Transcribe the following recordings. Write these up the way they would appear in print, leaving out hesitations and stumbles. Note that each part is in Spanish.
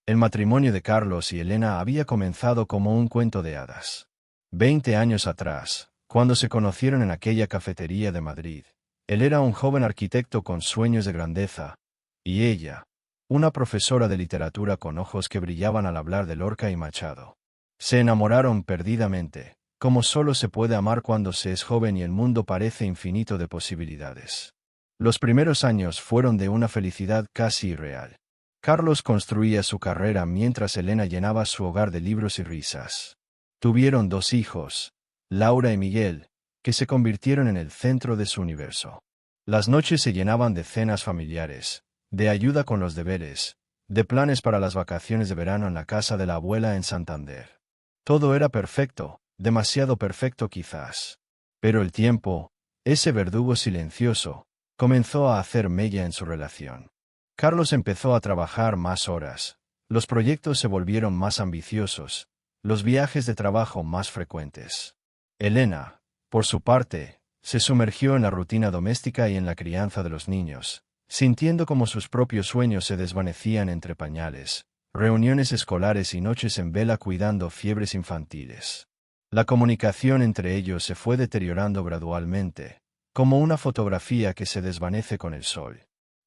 El matrimonio de Carlos y Elena había comenzado como un cuento de hadas. 20 años atrás, cuando se conocieron en aquella cafetería de Madrid, él era un joven arquitecto con sueños de grandeza, y ella, una profesora de literatura con ojos que brillaban al hablar de Lorca y Machado. Se enamoraron perdidamente, como solo se puede amar cuando se es joven y el mundo parece infinito de posibilidades. Los primeros años fueron de una felicidad casi irreal. Carlos construía su carrera mientras Elena llenaba su hogar de libros y risas. Tuvieron 2 hijos, Laura y Miguel, que se convirtieron en el centro de su universo. Las noches se llenaban de cenas familiares, de ayuda con los deberes, de planes para las vacaciones de verano en la casa de la abuela en Santander. Todo era perfecto, demasiado perfecto quizás. Pero el tiempo, ese verdugo silencioso, comenzó a hacer mella en su relación. Carlos empezó a trabajar más horas, los proyectos se volvieron más ambiciosos, los viajes de trabajo más frecuentes. Elena, por su parte, se sumergió en la rutina doméstica y en la crianza de los niños, sintiendo como sus propios sueños se desvanecían entre pañales, reuniones escolares y noches en vela cuidando fiebres infantiles. La comunicación entre ellos se fue deteriorando gradualmente, como una fotografía que se desvanece con el sol.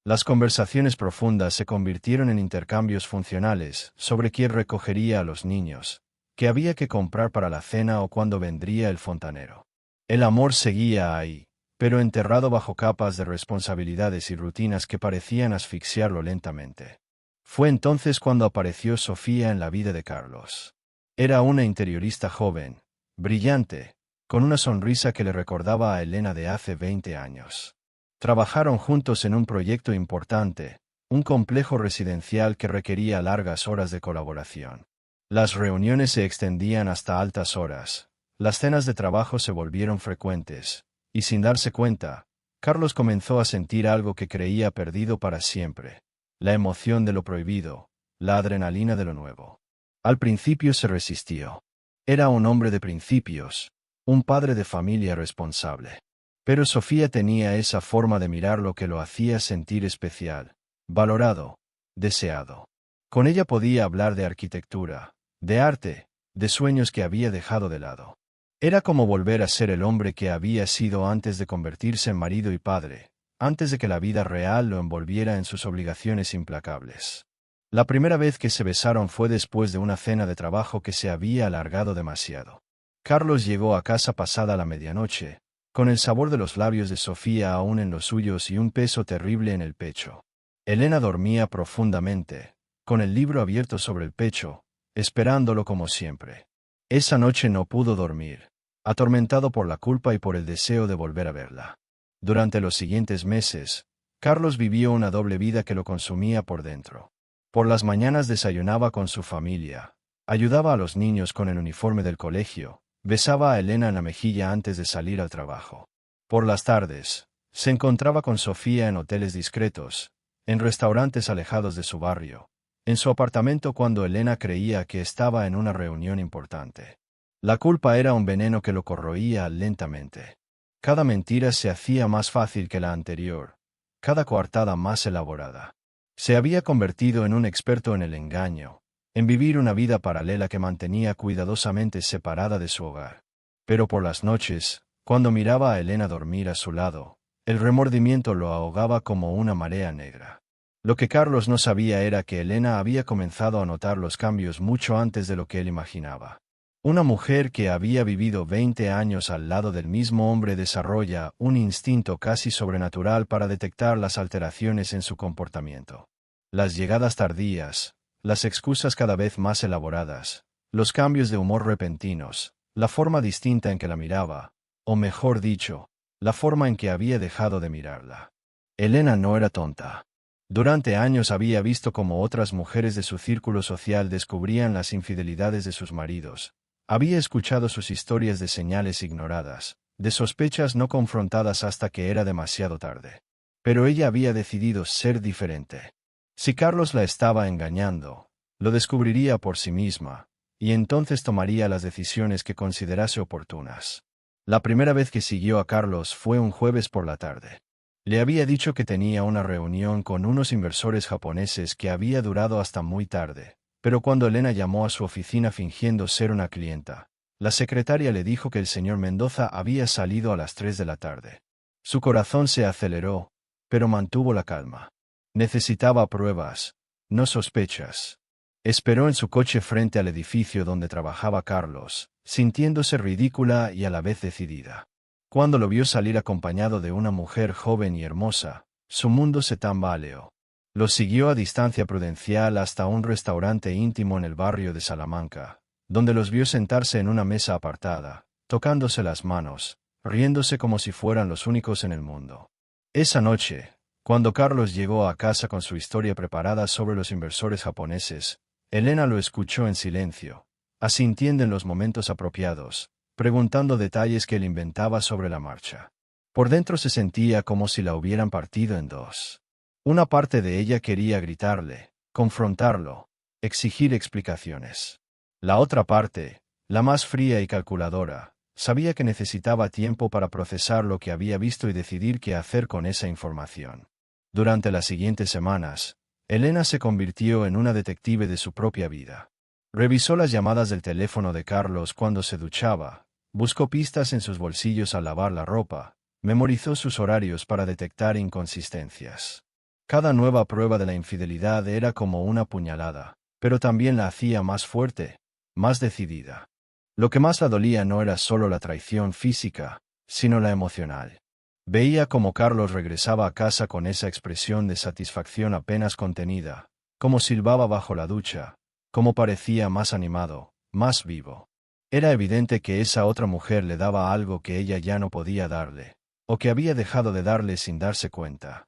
Las conversaciones profundas se convirtieron en intercambios funcionales sobre quién recogería a los niños, qué había que comprar para la cena o cuándo vendría el fontanero. El amor seguía ahí, pero enterrado bajo capas de responsabilidades y rutinas que parecían asfixiarlo lentamente. Fue entonces cuando apareció Sofía en la vida de Carlos. Era una interiorista joven, brillante, con una sonrisa que le recordaba a Elena de hace 20 años. Trabajaron juntos en un proyecto importante, un complejo residencial que requería largas horas de colaboración. Las reuniones se extendían hasta altas horas, las cenas de trabajo se volvieron frecuentes, y sin darse cuenta, Carlos comenzó a sentir algo que creía perdido para siempre: la emoción de lo prohibido, la adrenalina de lo nuevo. Al principio se resistió. Era un hombre de principios, un padre de familia responsable. Pero Sofía tenía esa forma de mirar lo que lo hacía sentir especial, valorado, deseado. Con ella podía hablar de arquitectura, de arte, de sueños que había dejado de lado. Era como volver a ser el hombre que había sido antes de convertirse en marido y padre, antes de que la vida real lo envolviera en sus obligaciones implacables. La primera vez que se besaron fue después de una cena de trabajo que se había alargado demasiado. Carlos llegó a casa pasada la medianoche, con el sabor de los labios de Sofía aún en los suyos y un peso terrible en el pecho. Elena dormía profundamente, con el libro abierto sobre el pecho, esperándolo como siempre. Esa noche no pudo dormir, atormentado por la culpa y por el deseo de volver a verla. Durante los siguientes meses, Carlos vivió una doble vida que lo consumía por dentro. Por las mañanas desayunaba con su familia, ayudaba a los niños con el uniforme del colegio, besaba a Elena en la mejilla antes de salir al trabajo. Por las tardes, se encontraba con Sofía en hoteles discretos, en restaurantes alejados de su barrio, en su apartamento cuando Elena creía que estaba en una reunión importante. La culpa era un veneno que lo corroía lentamente. Cada mentira se hacía más fácil que la anterior, cada coartada más elaborada. Se había convertido en un experto en el engaño, en vivir una vida paralela que mantenía cuidadosamente separada de su hogar. Pero por las noches, cuando miraba a Elena dormir a su lado, el remordimiento lo ahogaba como una marea negra. Lo que Carlos no sabía era que Elena había comenzado a notar los cambios mucho antes de lo que él imaginaba. Una mujer que había vivido 20 años al lado del mismo hombre desarrolla un instinto casi sobrenatural para detectar las alteraciones en su comportamiento. Las llegadas tardías, las excusas cada vez más elaboradas, los cambios de humor repentinos, la forma distinta en que la miraba, o mejor dicho, la forma en que había dejado de mirarla. Elena no era tonta. Durante años había visto cómo otras mujeres de su círculo social descubrían las infidelidades de sus maridos. Había escuchado sus historias de señales ignoradas, de sospechas no confrontadas hasta que era demasiado tarde. Pero ella había decidido ser diferente. Si Carlos la estaba engañando, lo descubriría por sí misma, y entonces tomaría las decisiones que considerase oportunas. La primera vez que siguió a Carlos fue un jueves por la tarde. Le había dicho que tenía una reunión con unos inversores japoneses que había durado hasta muy tarde, Pero cuando Elena llamó a su oficina fingiendo ser una clienta, la secretaria le dijo que el señor Mendoza había salido a las 3 de la tarde. Su corazón se aceleró, pero mantuvo la calma. Necesitaba pruebas, no sospechas. Esperó en su coche frente al edificio donde trabajaba Carlos, sintiéndose ridícula y a la vez decidida. Cuando lo vio salir acompañado de una mujer joven y hermosa, su mundo se tambaleó. Lo siguió a distancia prudencial hasta un restaurante íntimo en el barrio de Salamanca, donde los vio sentarse en una mesa apartada, tocándose las manos, riéndose como si fueran los únicos en el mundo. Esa noche, cuando Carlos llegó a casa con su historia preparada sobre los inversores japoneses, Elena lo escuchó en silencio, asintiendo en los momentos apropiados, preguntando detalles que él inventaba sobre la marcha. Por dentro se sentía como si la hubieran partido en dos. Una parte de ella quería gritarle, confrontarlo, exigir explicaciones. La otra parte, la más fría y calculadora, sabía que necesitaba tiempo para procesar lo que había visto y decidir qué hacer con esa información. Durante las siguientes semanas, Elena se convirtió en una detective de su propia vida. Revisó las llamadas del teléfono de Carlos cuando se duchaba, buscó pistas en sus bolsillos al lavar la ropa, memorizó sus horarios para detectar inconsistencias. Cada nueva prueba de la infidelidad era como una puñalada, pero también la hacía más fuerte, más decidida. Lo que más la dolía no era solo la traición física, sino la emocional. Veía cómo Carlos regresaba a casa con esa expresión de satisfacción apenas contenida, cómo silbaba bajo la ducha, cómo parecía más animado, más vivo. Era evidente que esa otra mujer le daba algo que ella ya no podía darle, o que había dejado de darle sin darse cuenta.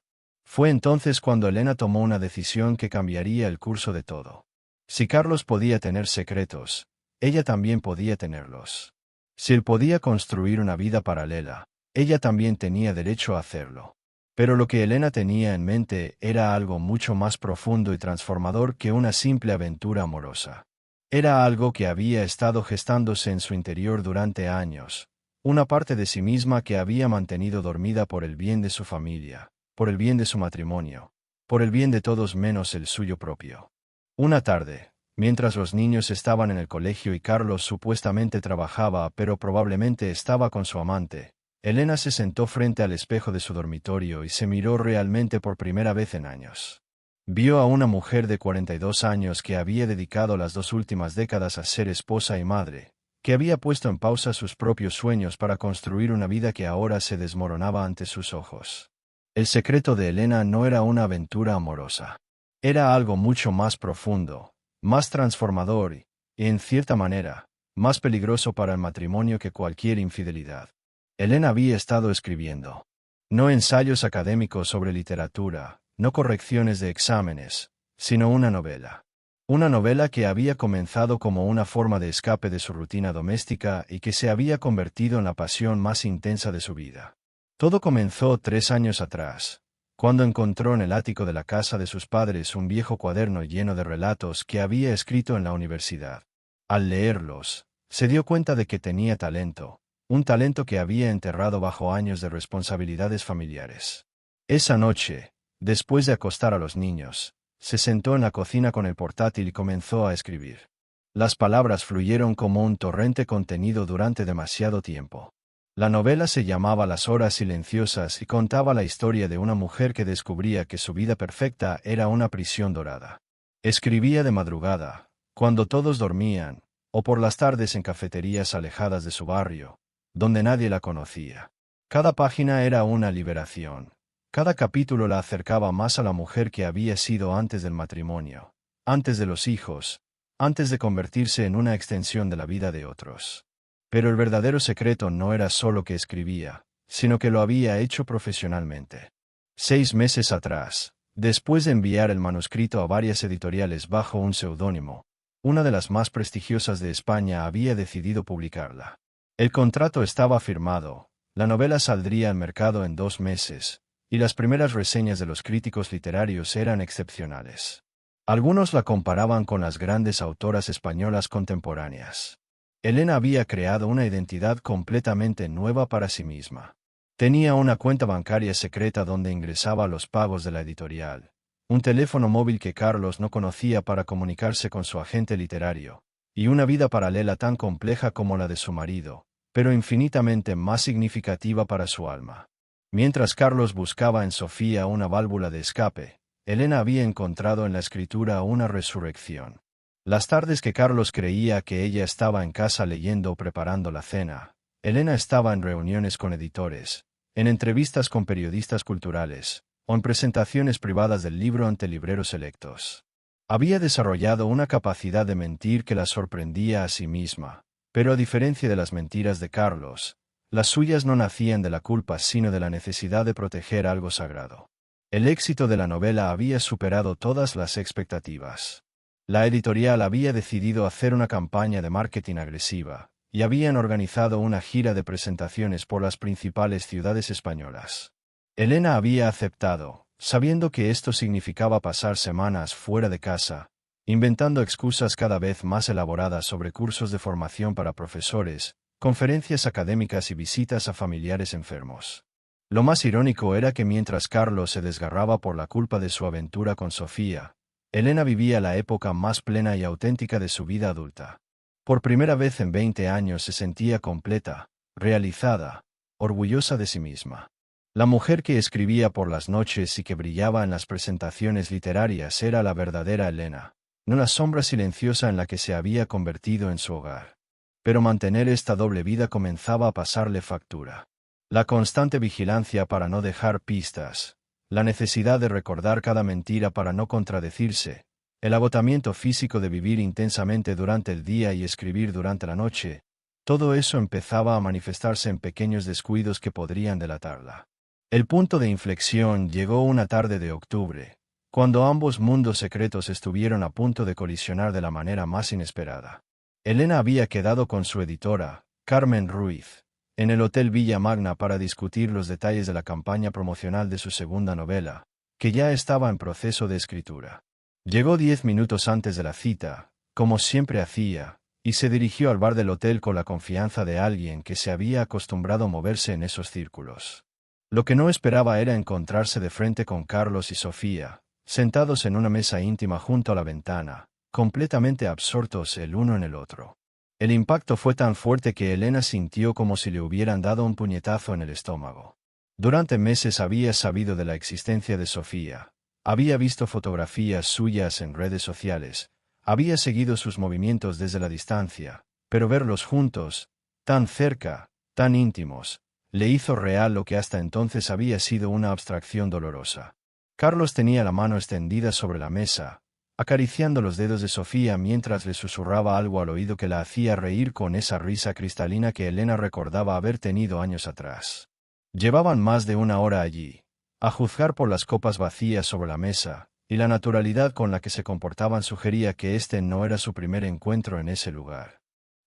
Fue entonces cuando Elena tomó una decisión que cambiaría el curso de todo. Si Carlos podía tener secretos, ella también podía tenerlos. Si él podía construir una vida paralela, ella también tenía derecho a hacerlo. Pero lo que Elena tenía en mente era algo mucho más profundo y transformador que una simple aventura amorosa. Era algo que había estado gestándose en su interior durante años, una parte de sí misma que había mantenido dormida por el bien de su familia, por el bien de su matrimonio, por el bien de todos menos el suyo propio. Una tarde, mientras los niños estaban en el colegio y Carlos supuestamente trabajaba pero probablemente estaba con su amante, Elena se sentó frente al espejo de su dormitorio y se miró realmente por primera vez en años. Vio a una mujer de 42 años que había dedicado las 2 últimas décadas a ser esposa y madre, que había puesto en pausa sus propios sueños para construir una vida que ahora se desmoronaba ante sus ojos. El secreto de Elena no era una aventura amorosa. Era algo mucho más profundo, más transformador y, en cierta manera, más peligroso para el matrimonio que cualquier infidelidad. Elena había estado escribiendo. No ensayos académicos sobre literatura, no correcciones de exámenes, sino una novela. Una novela que había comenzado como una forma de escape de su rutina doméstica y que se había convertido en la pasión más intensa de su vida. Todo comenzó 3 años atrás, cuando encontró en el ático de la casa de sus padres un viejo cuaderno lleno de relatos que había escrito en la universidad. Al leerlos, se dio cuenta de que tenía talento, un talento que había enterrado bajo años de responsabilidades familiares. Esa noche, después de acostar a los niños, se sentó en la cocina con el portátil y comenzó a escribir. Las palabras fluyeron como un torrente contenido durante demasiado tiempo. La novela se llamaba Las horas silenciosas y contaba la historia de una mujer que descubría que su vida perfecta era una prisión dorada. Escribía de madrugada, cuando todos dormían, o por las tardes en cafeterías alejadas de su barrio, donde nadie la conocía. Cada página era una liberación. Cada capítulo la acercaba más a la mujer que había sido antes del matrimonio, antes de los hijos, antes de convertirse en una extensión de la vida de otros. Pero el verdadero secreto no era solo que escribía, sino que lo había hecho profesionalmente. 6 meses atrás, después de enviar el manuscrito a varias editoriales bajo un seudónimo, una de las más prestigiosas de España había decidido publicarla. El contrato estaba firmado, la novela saldría al mercado en 2 meses, y las primeras reseñas de los críticos literarios eran excepcionales. Algunos la comparaban con las grandes autoras españolas contemporáneas. Elena había creado una identidad completamente nueva para sí misma. Tenía una cuenta bancaria secreta donde ingresaba los pagos de la editorial, un teléfono móvil que Carlos no conocía para comunicarse con su agente literario, y una vida paralela tan compleja como la de su marido, pero infinitamente más significativa para su alma. Mientras Carlos buscaba en Sofía una válvula de escape, Elena había encontrado en la escritura una resurrección. Las tardes que Carlos creía que ella estaba en casa leyendo o preparando la cena, Elena estaba en reuniones con editores, en entrevistas con periodistas culturales, o en presentaciones privadas del libro ante libreros selectos. Había desarrollado una capacidad de mentir que la sorprendía a sí misma, pero a diferencia de las mentiras de Carlos, las suyas no nacían de la culpa sino de la necesidad de proteger algo sagrado. El éxito de la novela había superado todas las expectativas. La editorial había decidido hacer una campaña de marketing agresiva, y habían organizado una gira de presentaciones por las principales ciudades españolas. Elena había aceptado, sabiendo que esto significaba pasar semanas fuera de casa, inventando excusas cada vez más elaboradas sobre cursos de formación para profesores, conferencias académicas y visitas a familiares enfermos. Lo más irónico era que mientras Carlos se desgarraba por la culpa de su aventura con Sofía, Elena vivía la época más plena y auténtica de su vida adulta. Por primera vez en 20 años se sentía completa, realizada, orgullosa de sí misma. La mujer que escribía por las noches y que brillaba en las presentaciones literarias era la verdadera Elena, no la sombra silenciosa en la que se había convertido en su hogar. Pero mantener esta doble vida comenzaba a pasarle factura. La constante vigilancia para no dejar pistas, la necesidad de recordar cada mentira para no contradecirse, el agotamiento físico de vivir intensamente durante el día y escribir durante la noche, todo eso empezaba a manifestarse en pequeños descuidos que podrían delatarla. El punto de inflexión llegó una tarde de octubre, cuando ambos mundos secretos estuvieron a punto de colisionar de la manera más inesperada. Elena había quedado con su editora, Carmen Ruiz, en el Hotel Villa Magna para discutir los detalles de la campaña promocional de su segunda novela, que ya estaba en proceso de escritura. Llegó 10 minutos antes de la cita, como siempre hacía, y se dirigió al bar del hotel con la confianza de alguien que se había acostumbrado a moverse en esos círculos. Lo que no esperaba era encontrarse de frente con Carlos y Sofía, sentados en una mesa íntima junto a la ventana, completamente absortos el uno en el otro. El impacto fue tan fuerte que Elena sintió como si le hubieran dado un puñetazo en el estómago. Durante meses había sabido de la existencia de Sofía, había visto fotografías suyas en redes sociales, había seguido sus movimientos desde la distancia, pero verlos juntos, tan cerca, tan íntimos, le hizo real lo que hasta entonces había sido una abstracción dolorosa. Carlos tenía la mano extendida sobre la mesa, acariciando los dedos de Sofía mientras le susurraba algo al oído que la hacía reír con esa risa cristalina que Elena recordaba haber tenido años atrás. Llevaban más de una hora allí, a juzgar por las copas vacías sobre la mesa, y la naturalidad con la que se comportaban sugería que este no era su primer encuentro en ese lugar.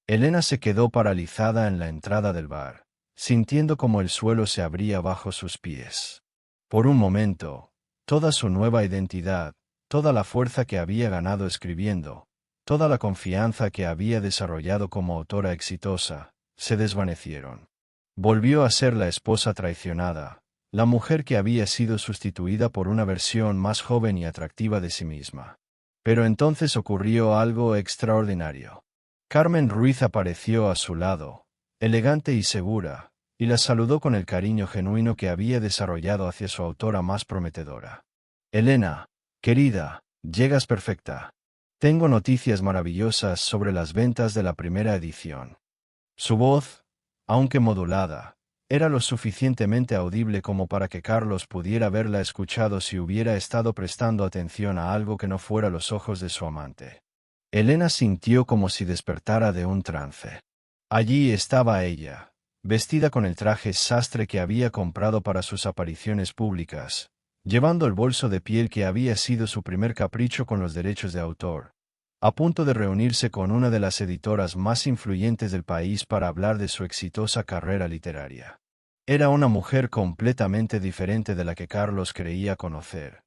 Elena se quedó paralizada en la entrada del bar, sintiendo como el suelo se abría bajo sus pies. Por un momento, toda su nueva identidad, toda la fuerza que había ganado escribiendo, toda la confianza que había desarrollado como autora exitosa, se desvanecieron. Volvió a ser la esposa traicionada, la mujer que había sido sustituida por una versión más joven y atractiva de sí misma. Pero entonces ocurrió algo extraordinario. Carmen Ruiz apareció a su lado, elegante y segura, y la saludó con el cariño genuino que había desarrollado hacia su autora más prometedora. Elena, querida, llegas perfecta. Tengo noticias maravillosas sobre las ventas de la primera edición. Su voz, aunque modulada, era lo suficientemente audible como para que Carlos pudiera haberla escuchado si hubiera estado prestando atención a algo que no fuera los ojos de su amante. Elena sintió como si despertara de un trance. Allí estaba ella, vestida con el traje sastre que había comprado para sus apariciones públicas, llevando el bolso de piel que había sido su primer capricho con los derechos de autor, a punto de reunirse con una de las editoras más influyentes del país para hablar de su exitosa carrera literaria. Era una mujer completamente diferente de la que Carlos creía conocer.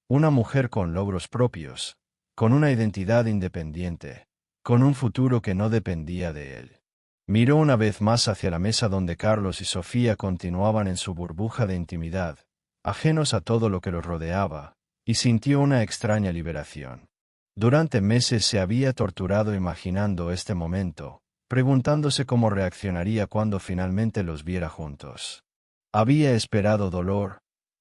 Una mujer con logros propios, con una identidad independiente, con un futuro que no dependía de él. Miró una vez más hacia la mesa donde Carlos y Sofía continuaban en su burbuja de intimidad, ajenos a todo lo que los rodeaba, y sintió una extraña liberación. Durante meses se había torturado imaginando este momento, preguntándose cómo reaccionaría cuando finalmente los viera juntos. Había esperado dolor,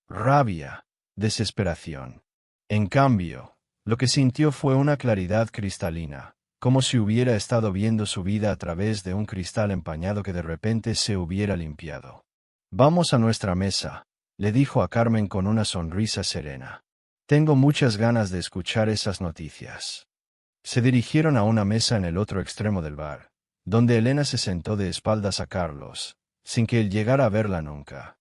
rabia, desesperación. En cambio, lo que sintió fue una claridad cristalina, como si hubiera estado viendo su vida a través de un cristal empañado que de repente se hubiera limpiado. «Vamos a nuestra mesa», le dijo a Carmen con una sonrisa serena. «Tengo muchas ganas de escuchar esas noticias». Se dirigieron a una mesa en el otro extremo del bar, donde Elena se sentó de espaldas a Carlos, sin que él llegara a verla nunca.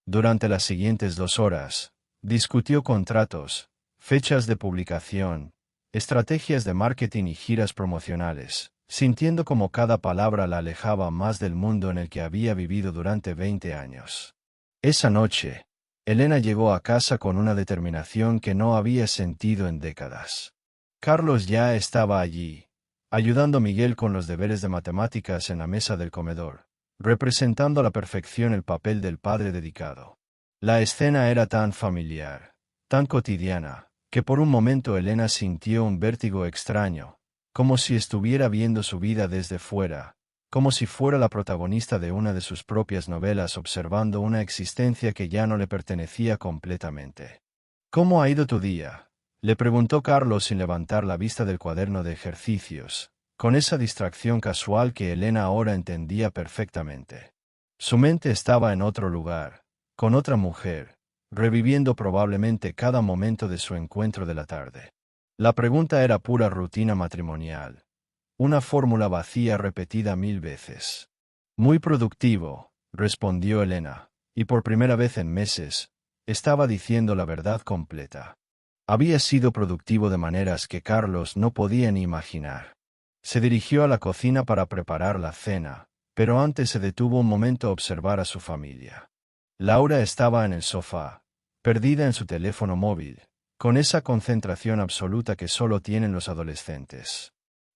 Durante las siguientes 2 horas, discutió contratos, fechas de publicación, estrategias de marketing y giras promocionales, sintiendo como cada palabra la alejaba más del mundo en el que había vivido durante 20 años. Esa noche, Elena llegó a casa con una determinación que no había sentido en décadas. Carlos ya estaba allí, ayudando a Miguel con los deberes de matemáticas en la mesa del comedor, representando a la perfección el papel del padre dedicado. La escena era tan familiar, tan cotidiana, que por un momento Elena sintió un vértigo extraño, como si estuviera viendo su vida desde fuera, como si fuera la protagonista de una de sus propias novelas observando una existencia que ya no le pertenecía completamente. «¿Cómo ha ido tu día?», le preguntó Carlos sin levantar la vista del cuaderno de ejercicios, con esa distracción casual que Elena ahora entendía perfectamente. Su mente estaba en otro lugar, con otra mujer, reviviendo probablemente cada momento de su encuentro de la tarde. La pregunta era pura rutina matrimonial. Una fórmula vacía repetida 1000 veces. «Muy productivo», respondió Elena, y por primera vez en meses, estaba diciendo la verdad completa. Había sido productivo de maneras que Carlos no podía ni imaginar. Se dirigió a la cocina para preparar la cena, pero antes se detuvo un momento a observar a su familia. Laura estaba en el sofá, perdida en su teléfono móvil, con esa concentración absoluta que solo tienen los adolescentes.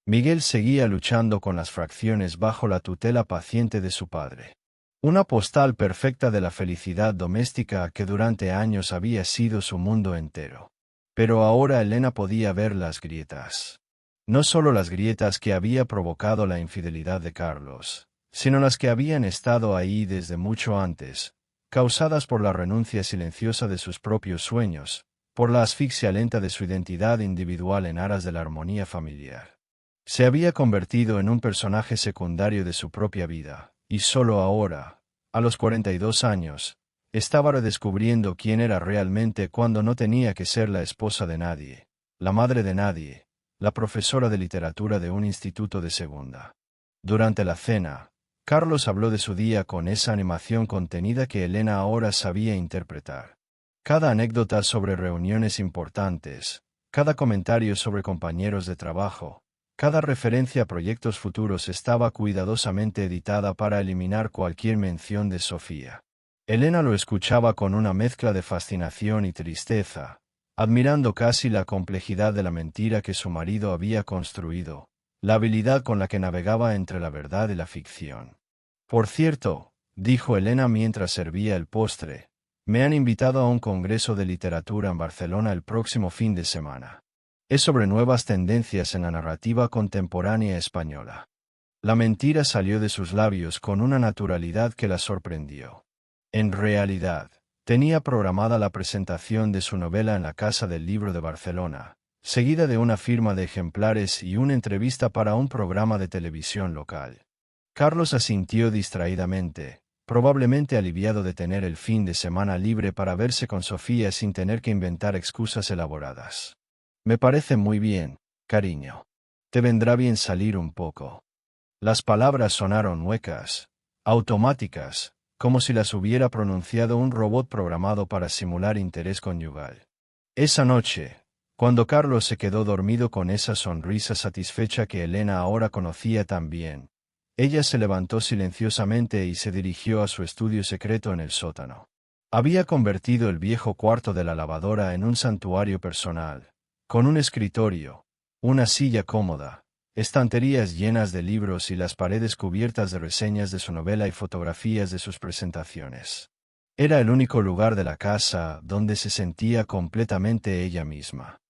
Miguel seguía luchando con las fracciones bajo la tutela paciente de su padre. Una postal perfecta de la felicidad doméstica que durante años había sido su mundo entero. Pero ahora Elena podía ver las grietas. No solo las grietas que había provocado la infidelidad de Carlos, sino las que habían estado ahí desde mucho antes, causadas por la renuncia silenciosa de sus propios sueños, por la asfixia lenta de su identidad individual en aras de la armonía familiar. Se había convertido en un personaje secundario de su propia vida, y solo ahora, a los 42 años, estaba redescubriendo quién era realmente cuando no tenía que ser la esposa de nadie, la madre de nadie, la profesora de literatura de un instituto de segunda. Durante la cena, Carlos habló de su día con esa animación contenida que Elena ahora sabía interpretar. Cada anécdota sobre reuniones importantes, cada comentario sobre compañeros de trabajo, cada referencia a proyectos futuros estaba cuidadosamente editada para eliminar cualquier mención de Sofía. Elena lo escuchaba con una mezcla de fascinación y tristeza, admirando casi la complejidad de la mentira que su marido había construido, la habilidad con la que navegaba entre la verdad y la ficción. «Por cierto», dijo Elena mientras servía el postre, «me han invitado a un congreso de literatura en Barcelona el próximo fin de semana. Es sobre nuevas tendencias en la narrativa contemporánea española». La mentira salió de sus labios con una naturalidad que la sorprendió. En realidad, tenía programada la presentación de su novela en la Casa del Libro de Barcelona, seguida de una firma de ejemplares y una entrevista para un programa de televisión local. Carlos asintió distraídamente, probablemente aliviado de tener el fin de semana libre para verse con Sofía sin tener que inventar excusas elaboradas. «Me parece muy bien, cariño. Te vendrá bien salir un poco». Las palabras sonaron huecas, automáticas, como si las hubiera pronunciado un robot programado para simular interés conyugal. Esa noche, cuando Carlos se quedó dormido con esa sonrisa satisfecha que Elena ahora conocía tan bien, ella se levantó silenciosamente y se dirigió a su estudio secreto en el sótano. Había convertido el viejo cuarto de la lavadora en un santuario personal, con un escritorio, una silla cómoda, estanterías llenas de libros y las paredes cubiertas de reseñas de su novela y fotografías de sus presentaciones. Era el único lugar de la casa donde se sentía completamente ella misma.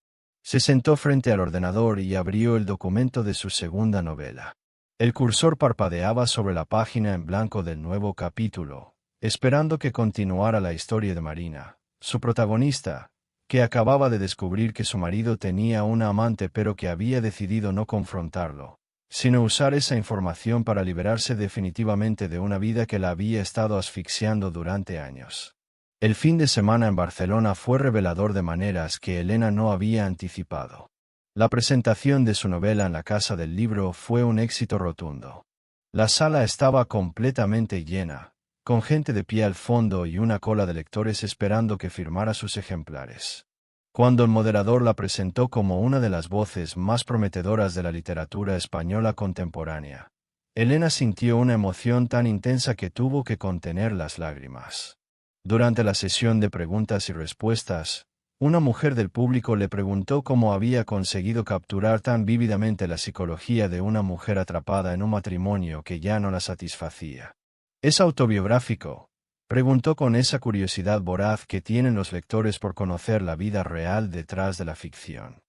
Se sentó frente al ordenador y abrió el documento de su segunda novela. El cursor parpadeaba sobre la página en blanco del nuevo capítulo, esperando que continuara la historia de Marina, su protagonista, que acababa de descubrir que su marido tenía una amante pero que había decidido no confrontarlo, sino usar esa información para liberarse definitivamente de una vida que la había estado asfixiando durante años. El fin de semana en Barcelona fue revelador de maneras que Elena no había anticipado. La presentación de su novela en la Casa del Libro fue un éxito rotundo. La sala estaba completamente llena, con gente de pie al fondo y una cola de lectores esperando que firmara sus ejemplares. Cuando el moderador la presentó como una de las voces más prometedoras de la literatura española contemporánea, Elena sintió una emoción tan intensa que tuvo que contener las lágrimas. Durante la sesión de preguntas y respuestas, una mujer del público le preguntó cómo había conseguido capturar tan vívidamente la psicología de una mujer atrapada en un matrimonio que ya no la satisfacía. ¿Es autobiográfico?, preguntó con esa curiosidad voraz que tienen los lectores por conocer la vida real detrás de la ficción.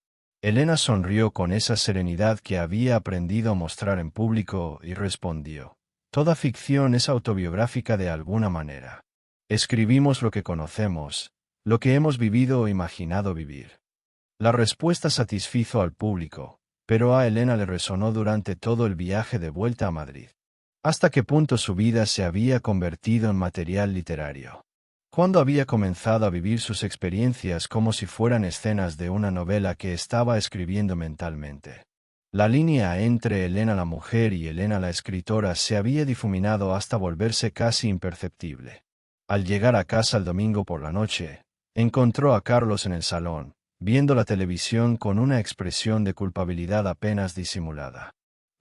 Elena sonrió con esa serenidad que había aprendido a mostrar en público y respondió: «Toda ficción es autobiográfica de alguna manera. Escribimos lo que conocemos, lo que hemos vivido o imaginado vivir». La respuesta satisfizo al público, pero a Elena le resonó durante todo el viaje de vuelta a Madrid. ¿Hasta qué punto su vida se había convertido en material literario? ¿Cuándo había comenzado a vivir sus experiencias como si fueran escenas de una novela que estaba escribiendo mentalmente? La línea entre Elena la mujer y Elena la escritora se había difuminado hasta volverse casi imperceptible. Al llegar a casa el domingo por la noche, encontró a Carlos en el salón, viendo la televisión con una expresión de culpabilidad apenas disimulada.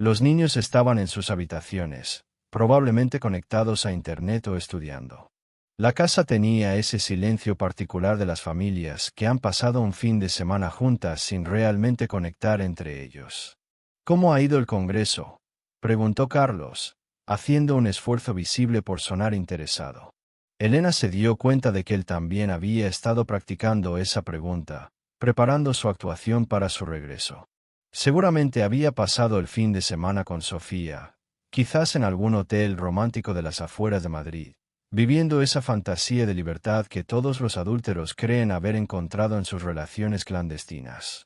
Los niños estaban en sus habitaciones, probablemente conectados a Internet o estudiando. La casa tenía ese silencio particular de las familias que han pasado un fin de semana juntas sin realmente conectar entre ellos. «¿Cómo ha ido el congreso?», preguntó Carlos, haciendo un esfuerzo visible por sonar interesado. Elena se dio cuenta de que él también había estado practicando esa pregunta, preparando su actuación para su regreso. Seguramente había pasado el fin de semana con Sofía, quizás en algún hotel romántico de las afueras de Madrid, viviendo esa fantasía de libertad que todos los adúlteros creen haber encontrado en sus relaciones clandestinas.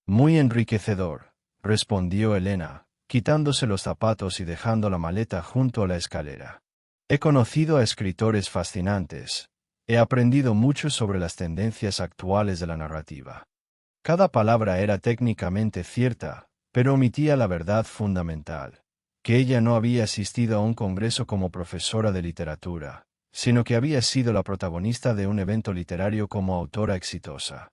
«Muy enriquecedor», respondió Elena, quitándose los zapatos y dejando la maleta junto a la escalera. «He conocido a escritores fascinantes. He aprendido mucho sobre las tendencias actuales de la narrativa. Cada palabra era técnicamente cierta, pero omitía la verdad fundamental, que ella no había asistido a un congreso como profesora de literatura, sino que había sido la protagonista de un evento literario como autora exitosa.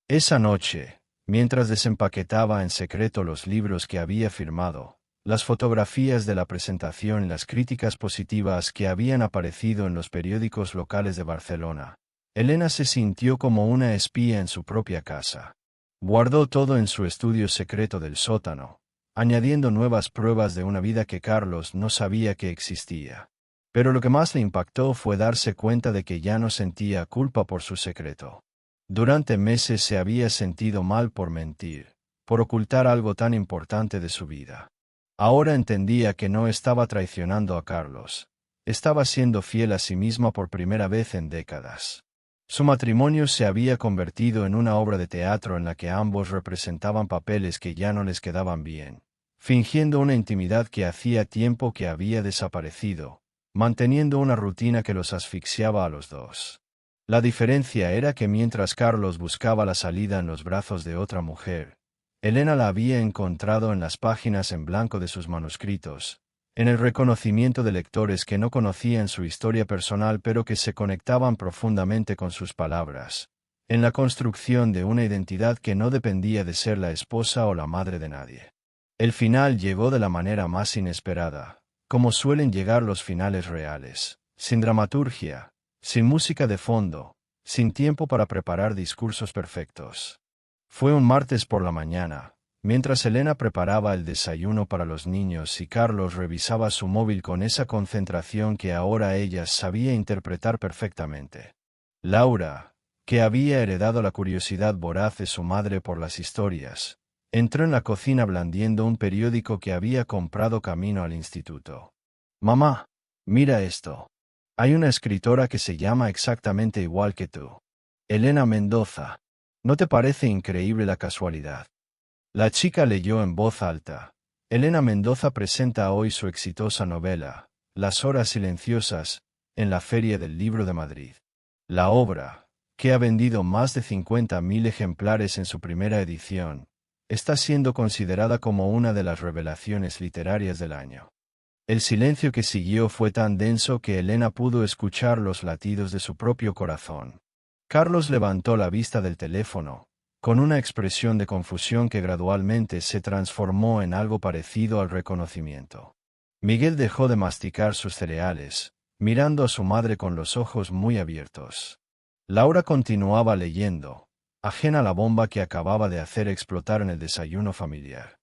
Esa noche, mientras desempaquetaba en secreto los libros que había firmado, las fotografías de la presentación y las críticas positivas que habían aparecido en los periódicos locales de Barcelona, Elena se sintió como una espía en su propia casa. Guardó todo en su estudio secreto del sótano, añadiendo nuevas pruebas de una vida que Carlos no sabía que existía. Pero lo que más le impactó fue darse cuenta de que ya no sentía culpa por su secreto. Durante meses se había sentido mal por mentir, por ocultar algo tan importante de su vida. Ahora entendía que no estaba traicionando a Carlos, estaba siendo fiel a sí misma por primera vez en décadas. Su matrimonio se había convertido en una obra de teatro en la que ambos representaban papeles que ya no les quedaban bien, fingiendo una intimidad que hacía tiempo que había desaparecido, manteniendo una rutina que los asfixiaba a los dos. La diferencia era que mientras Carlos buscaba la salida en los brazos de otra mujer, Elena la había encontrado en las páginas en blanco de sus manuscritos, en el reconocimiento de lectores que no conocían su historia personal pero que se conectaban profundamente con sus palabras, en la construcción de una identidad que no dependía de ser la esposa o la madre de nadie. El final llegó de la manera más inesperada, como suelen llegar los finales reales, sin dramaturgia, sin música de fondo, sin tiempo para preparar discursos perfectos. Fue un martes por la mañana, Mientras Elena preparaba el desayuno para los niños y Carlos revisaba su móvil con esa concentración que ahora ella sabía interpretar perfectamente. Laura, que había heredado la curiosidad voraz de su madre por las historias, entró en la cocina blandiendo un periódico que había comprado camino al instituto. «Mamá, mira esto. Hay una escritora que se llama exactamente igual que tú. Elena Mendoza. ¿No te parece increíble la casualidad?» La chica leyó en voz alta. Elena Mendoza presenta hoy su exitosa novela, Las horas silenciosas, en la Feria del Libro de Madrid. La obra, que ha vendido más de 50.000 ejemplares en su primera edición, está siendo considerada como una de las revelaciones literarias del año. El silencio que siguió fue tan denso que Elena pudo escuchar los latidos de su propio corazón. Carlos levantó la vista del teléfono, con una expresión de confusión que gradualmente se transformó en algo parecido al reconocimiento. Miguel dejó de masticar sus cereales, mirando a su madre con los ojos muy abiertos. Laura continuaba leyendo, ajena a la bomba que acababa de hacer explotar en el desayuno familiar.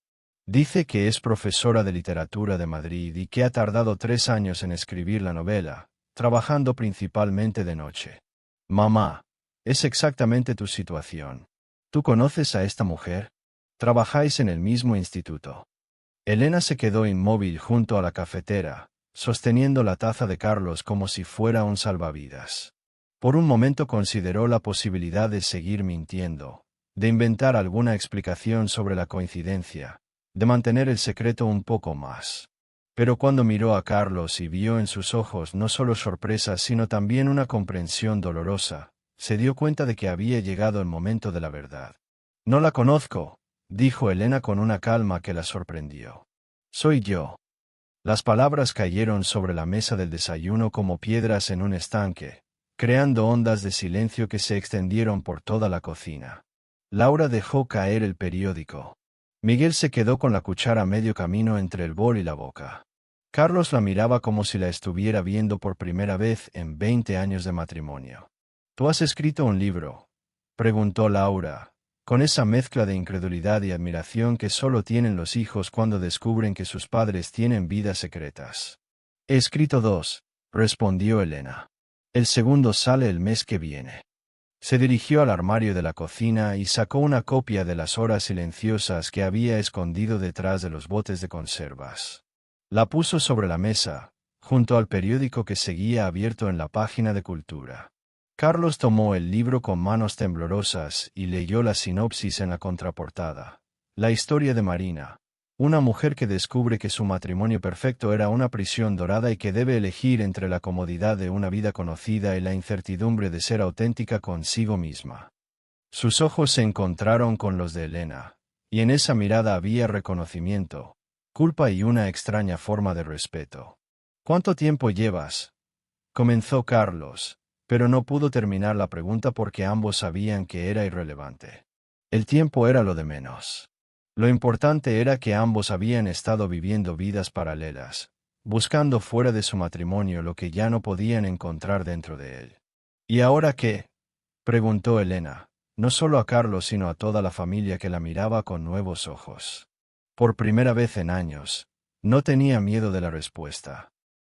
Dice que es profesora de literatura de Madrid y que ha tardado 3 años en escribir la novela, trabajando principalmente de noche. Mamá, es exactamente tu situación. ¿Tú conoces a esta mujer? Trabajáis en el mismo instituto. Elena se quedó inmóvil junto a la cafetera, sosteniendo la taza de Carlos como si fuera un salvavidas. Por un momento consideró la posibilidad de seguir mintiendo, de inventar alguna explicación sobre la coincidencia, de mantener el secreto un poco más. Pero cuando miró a Carlos y vio en sus ojos no solo sorpresa sino también una comprensión dolorosa, se dio cuenta de que había llegado el momento de la verdad. «No la conozco», dijo Elena con una calma que la sorprendió. «Soy yo». Las palabras cayeron sobre la mesa del desayuno como piedras en un estanque, creando ondas de silencio que se extendieron por toda la cocina. Laura dejó caer el periódico. Miguel se quedó con la cuchara a medio camino entre el bol y la boca. Carlos la miraba como si la estuviera viendo por primera vez en 20 años de matrimonio. «¿Tú has escrito un libro?», preguntó Laura, con esa mezcla de incredulidad y admiración que solo tienen los hijos cuando descubren que sus padres tienen vidas secretas. «He escrito 2», respondió Elena. «El segundo sale el mes que viene». Se dirigió al armario de la cocina y sacó una copia de Las horas silenciosas que había escondido detrás de los botes de conservas. La puso sobre la mesa, junto al periódico que seguía abierto en la página de Cultura. Carlos tomó el libro con manos temblorosas y leyó la sinopsis en la contraportada. La historia de Marina, una mujer que descubre que su matrimonio perfecto era una prisión dorada y que debe elegir entre la comodidad de una vida conocida y la incertidumbre de ser auténtica consigo misma. Sus ojos se encontraron con los de Elena, y en esa mirada había reconocimiento, culpa y una extraña forma de respeto. «¿Cuánto tiempo llevas?», comenzó Carlos, pero no pudo terminar la pregunta porque ambos sabían que era irrelevante. El tiempo era lo de menos. Lo importante era que ambos habían estado viviendo vidas paralelas, buscando fuera de su matrimonio lo que ya no podían encontrar dentro de él. «¿Y ahora qué?», preguntó Elena, no solo a Carlos sino a toda la familia que la miraba con nuevos ojos. Por primera vez en años, no tenía miedo de la respuesta.